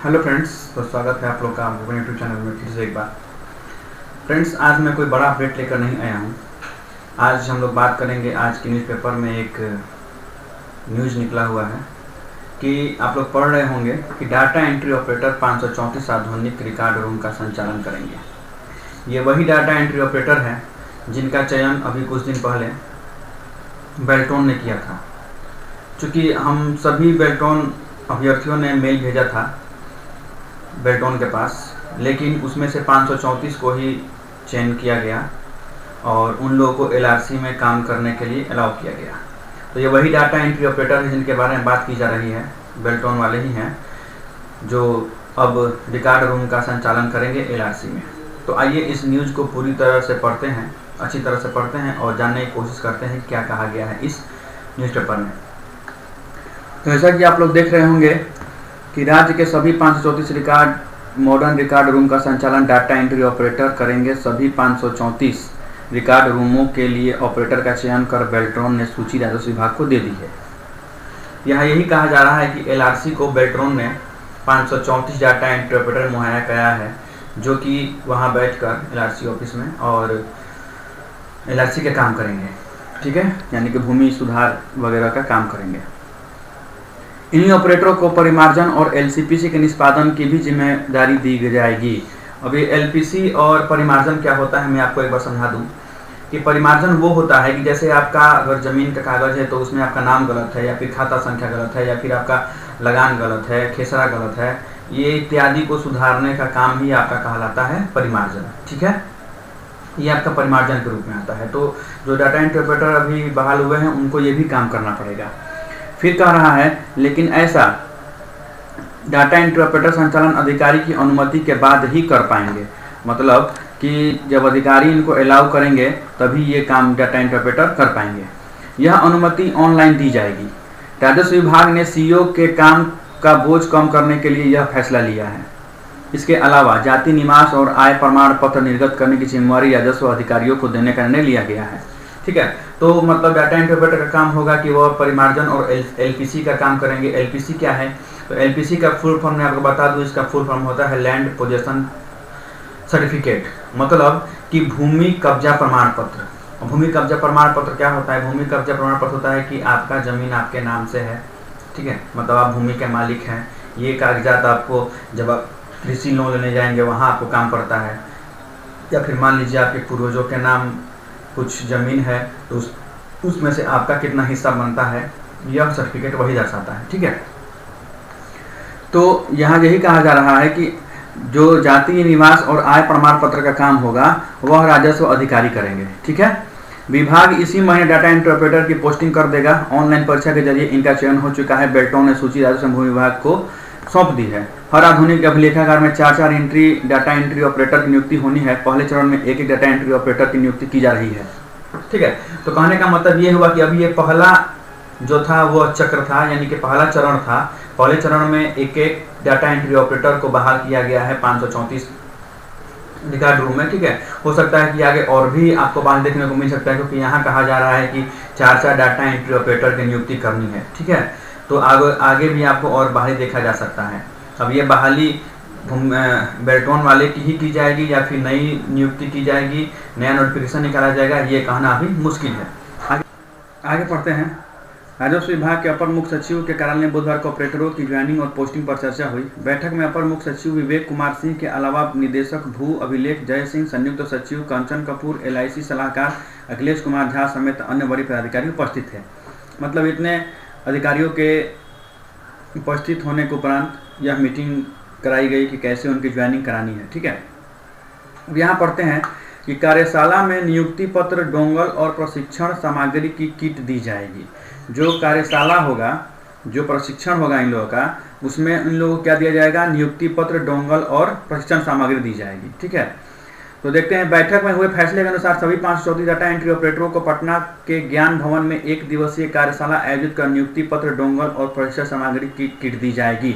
Hello friends, तो स्वागत है आप लोग का अपने यूट्यूब चैनल में फिर से एक बार। फ्रेंड्स, आज मैं कोई बड़ा अपडेट लेकर नहीं आया हूँ। आज हम लोग बात करेंगे, आज के न्यूज़पेपर में एक न्यूज़ निकला हुआ है कि आप लोग पढ़ रहे होंगे कि डाटा एंट्री ऑपरेटर 534 आधुनिक रिकॉर्ड रूम का संचालन करेंगे। ये वही डाटा एंट्री ऑपरेटर है जिनका चयन अभी कुछ दिन पहले बेल्टोन ने किया था। चूँकि हम सभी बेल्टोन अभ्यर्थियों ने मेल भेजा था बेल्टोन के पास, लेकिन उसमें से 534 को ही चयन किया गया और उन लोगों को एलआरसी में काम करने के लिए अलाउ किया गया। तो ये वही डाटा एंट्री ऑपरेटर है जिनके बारे में बात की जा रही है, बेल्टोन वाले ही हैं जो अब रिकॉर्ड रूम का संचालन करेंगे एलआरसी में। तो आइए इस न्यूज़ को पूरी तरह से पढ़ते हैं, अच्छी तरह से पढ़ते हैं और जानने की कोशिश करते हैं क्या कहा गया है इस न्यूज़पेपर में। तो जैसा कि आप लोग देख रहे होंगे कि राज्य के सभी 534 मॉडर्न रिकॉर्ड रूम का संचालन डाटा एंट्री ऑपरेटर करेंगे। सभी 534 रिकॉर्ड रूमों के लिए ऑपरेटर का चयन कर बेल्ट्रॉन ने सूची राजस्व विभाग को दे दी है। यहाँ यही कहा जा रहा है कि एलआरसी को बेल्ट्रॉन ने 534 डाटा एंट्री ऑपरेटर मुहैया कराया है, जो कि वहाँ बैठकर एलआरसी ऑफिस में और एलआरसी के काम करेंगे। ठीक है, यानी कि भूमि सुधार वगैरह का काम करेंगे। इन्हीं ऑपरेटरों को परिमार्जन और एलसीपीसी के निष्पादन की भी जिम्मेदारी दी जाएगी। अब ये एलपीसी और परिमार्जन क्या होता है मैं आपको एक बार समझा दूं कि परिमार्जन वो होता है कि जैसे आपका अगर ज़मीन का कागज़ है तो उसमें आपका नाम गलत है या फिर खाता संख्या गलत है या फिर आपका लगान गलत है, खेसरा गलत है, ये इत्यादि को सुधारने का काम ही आपका कहलाता है परिमार्जन। ठीक है, ये आपका परिमार्जन के रूप में आता है। तो जो डाटा एंट्री ऑपरेटर अभी बहाल हुए हैं उनको ये भी काम करना पड़ेगा। फिर कह रहा है लेकिन ऐसा डाटा एंट्री ऑपरेटर संचालन अधिकारी की अनुमति के बाद ही कर पाएंगे। मतलब कि जब अधिकारी इनको अलाउ करेंगे तभी ये काम डाटा एंट्री ऑपरेटर कर पाएंगे। यह अनुमति ऑनलाइन दी जाएगी। राजस्व विभाग ने सीईओ के काम का बोझ कम करने के लिए यह फैसला लिया है। इसके अलावा जाति निवास और आय प्रमाण पत्र निर्गत करने की जिम्मेवारी राजस्व अधिकारियों को देने का निर्णय लिया गया है। ठीक है, तो मतलब डाटा एंट्री ऑपरेटर का काम होगा कि वह परिमार्जन और एलपीसी का काम करेंगे। एलपीसी क्या है? तो एलपीसी का फुल फॉर्म मैं आपको बता दूं, इसका फुल फॉर्म होता है लैंड पोजेशन सर्टिफिकेट, मतलब कि भूमि कब्जा प्रमाण पत्र। भूमि कब्जा प्रमाण पत्र क्या होता है? भूमि कब्जा प्रमाण पत्र होता है कि आपका जमीन आपके नाम से है। ठीक है, मतलब आप भूमि के मालिक हैं। ये कागजात आपको जब आप कृषि लोन लेने जाएंगे वहाँ आपको काम पड़ता है, या फिर मान लीजिए आपके पूर्वजों के नाम कुछ ज़मीन है तो उसमें से आपका कितना हिस्सा बनता है, यह सर्टिफिकेट वही दर्शाता है। ठीक है, तो यहाँ यही कहा जा रहा है कि जो जातीय निवास और आय प्रमाण पत्र का काम होगा वह राजस्व अधिकारी करेंगे। ठीक है, विभाग इसी महीने डाटा एंट्री ऑपरेटर की पोस्टिंग कर देगा। ऑनलाइन परीक्षा के जरिए इनका चयन हो चुका है। बेल्टोन ने सूची राजस्व भूमि विभाग को सौंप दी है। हर आधुनिक अभिलेखागार में 4 एंट्री डाटा एंट्री ऑपरेटर की नियुक्ति होनी है। पहले चरण में एक डाटा एंट्री ऑपरेटर की नियुक्ति की जा रही है। ठीक है, तो कहने का मतलब ये हुआ कि अभी ये पहला जो था वो चक्र था, यानी कि पहला चरण था। पहले चरण में एक डाटा एंट्री ऑपरेटर को बहाल किया गया है 534 रिकॉर्ड रूम में। ठीक है, हो सकता है कि आगे और भी आपको बात देखने को मिल सकता है, क्योंकि यहाँ कहा जा रहा है कि 4 डाटा एंट्री ऑपरेटर की नियुक्ति करनी है। ठीक है, तो आगे भी आपको और बहाली देखा जा सकता है। अब ये बहाली बेल्टोन वाले की जाएगी या फिर नई नियुक्ति की जाएगी, नया नोटिफिकेशन निकाला जाएगा, ये कहना अभी मुश्किल है। आगे पढ़ते हैं। राजस्व विभाग के अपर मुख्य सचिव के कार्यालय में बुधवार को ऑपरेटरों की ज्वाइनिंग और पोस्टिंग पर चर्चा हुई। बैठक में अपर मुख्य सचिव विवेक कुमार सिंह के अलावा निदेशक भू अभिलेख जय सिंह, संयुक्त सचिव कंचन कपूर, LIC सलाहकार अखिलेश कुमार झा समेत अन्य वरिष्ठ अधिकारी उपस्थित थे। मतलब इतने अधिकारियों के उपस्थित होने के उपरांत यह मीटिंग कराई गई कि कैसे उनकी ज्वाइनिंग करानी है। ठीक है, अब यहाँ पढ़ते हैं कि कार्यशाला में नियुक्ति पत्र, डोंगल और प्रशिक्षण सामग्री की किट दी जाएगी। जो कार्यशाला होगा, जो प्रशिक्षण होगा इन लोगों का, उसमें इन लोगों को क्या दिया जाएगा? नियुक्ति पत्र, डोंगल और प्रशिक्षण सामग्री दी जाएगी। ठीक है, तो देखते हैं। बैठक में हुए फैसले के अनुसार सभी 534 डाटा एंट्री ऑपरेटरों को पटना के ज्ञान भवन में 1 दिवसीय कार्यशाला आयोजित कर नियुक्ति पत्र, डोंगल और प्रशिक्षण सामग्री की किट दी जाएगी।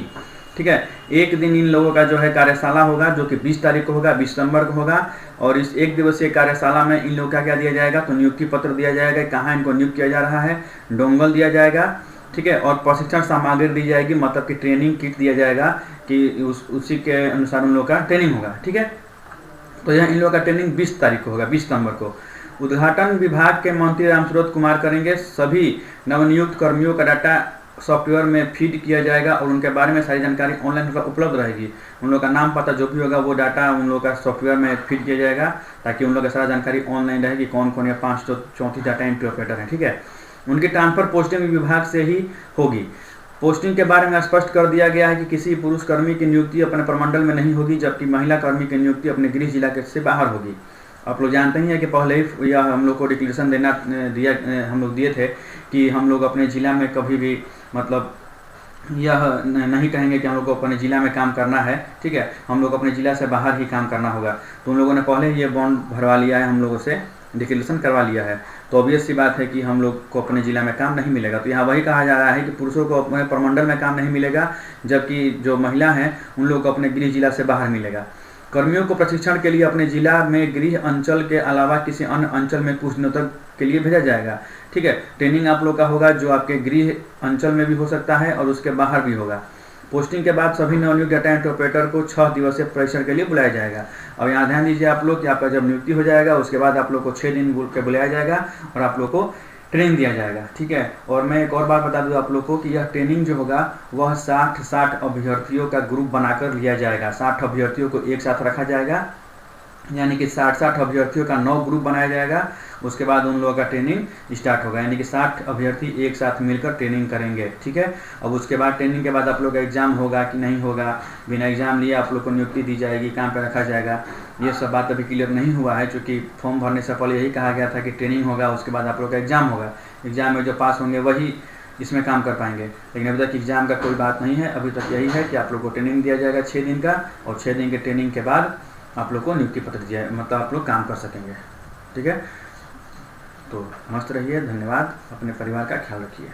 ठीक है, एक दिन इन लोगों का जो है कार्यशाला होगा, जो कि 20 तारीख को होगा, 20 सितंबर को होगा। और इस 1 दिवसीय कार्यशाला में इन लोगों का क्या दिया जाएगा? तो नियुक्ति पत्र दिया जाएगा, कहाँ इनको नियुक्त किया जा रहा है, डोंगल दिया जाएगा। ठीक है, और प्रशिक्षण सामग्री दी जाएगी, मतलब कि ट्रेनिंग किट दिया जाएगा कि उसी के अनुसार उन लोगों का ट्रेनिंग होगा। ठीक है, तो यहाँ इन लोगों का ट्रेनिंग 20 तारीख को होगा, 20 नवंबर को। उद्घाटन विभाग के मंत्री रामसूरत कुमार करेंगे। सभी नवनियुक्त कर्मियों का डाटा सॉफ्टवेयर में फीड किया जाएगा और उनके बारे में सारी जानकारी ऑनलाइन उपलब्ध रहेगी। उन लोग का नाम पता जो भी होगा वो डाटा उन लोग का सॉफ्टवेयर में फीड किया जाएगा, ताकि उन लोग का सारा जानकारी ऑनलाइन रहेगी, कौन कौन या 5 जो 34 डाटा एंट्री ऑपरेटर हैं। ठीक है, उनकी ट्रांसफर पोस्टिंग विभाग से ही होगी। पोस्टिंग के बारे में स्पष्ट कर दिया गया है कि किसी पुरुष कर्मी की नियुक्ति अपने प्रमंडल में नहीं होगी, जबकि महिला कर्मी की नियुक्ति अपने गृह जिला के से बाहर होगी। आप लोग जानते ही हैं कि पहले ही यह हम लोग को डिक्लेरेशन हम लोग दिए थे कि हम लोग अपने ज़िला में कभी भी मतलब यह नहीं कहेंगे कि हम लोग को अपने ज़िला में काम करना है। ठीक है, हम लोग अपने ज़िला से बाहर ही काम करना होगा। तो उन लोगों ने पहले ही ये बॉन्ड भरवा लिया है, हम लोगों से डिक्लेरेशन करवा लिया है। तो ऑब्वियस सी बात है कि हम लोग को अपने ज़िला में काम नहीं मिलेगा। तो यहाँ वही कहा जा रहा है कि पुरुषों को अपने प्रमंडल में काम नहीं मिलेगा, जबकि जो महिला हैं उन लोग को अपने गृह जिला से बाहर मिलेगा। कर्मियों को प्रशिक्षण के लिए अपने जिला में गृह अंचल के अलावा किसी अन्य अंचल में कुछ दिनों तक के लिए भेजा जाएगा। ठीक है, ट्रेनिंग आप लोग का होगा जो आपके गृह अंचल में भी हो सकता है और उसके बाहर भी होगा। पोस्टिंग के बाद सभी नवनियुक्त डाटा एंट्री ऑपरेटर को 6 दिवसीय प्रशिक्षण के लिए बुलाया जाएगा। और यहाँ ध्यान दीजिए आप लोग कि आपका जब नियुक्ति हो जाएगा उसके बाद आप लोग को 6 दिन के बुलाया जाएगा और आप लोग को ट्रेनिंग दिया जाएगा। ठीक है, और मैं एक और बात बता दूं आप लोग को कि यह ट्रेनिंग जो होगा वह 60 अभ्यर्थियों का ग्रुप बनाकर लिया जाएगा। 60 अभ्यर्थियों को एक साथ रखा जाएगा, यानी कि 60 अभ्यर्थियों का 9 ग्रुप बनाया जाएगा। उसके बाद उन लोगों का ट्रेनिंग स्टार्ट होगा, यानी कि 60 अभ्यर्थी एक साथ मिलकर ट्रेनिंग करेंगे। ठीक है, अब उसके बाद ट्रेनिंग के बाद आप लोग का एग्जाम होगा कि नहीं होगा, बिना एग्जाम लिए आप लोग को नियुक्ति दी जाएगी, काम पर रखा जाएगा। ये सब बात अभी क्लियर नहीं हुआ है, क्योंकि फॉर्म भरने से पहले यही कहा गया था कि ट्रेनिंग होगा, उसके बाद आप लोग का एग्जाम होगा। एग्जाम में जो पास होंगे वही इसमें काम कर पाएंगे, लेकिन अभी तक एग्जाम का कोई बात नहीं है। अभी तक यही है कि आप लोग को ट्रेनिंग दिया जाएगा 6 दिन का, और 6 दिन के ट्रेनिंग के बाद आप लोग को नियुक्ति पत्र दिया, मतलब आप लोग काम कर सकेंगे। ठीक है, तो मस्त रहिए, धन्यवाद, अपने परिवार का ख्याल रखिए।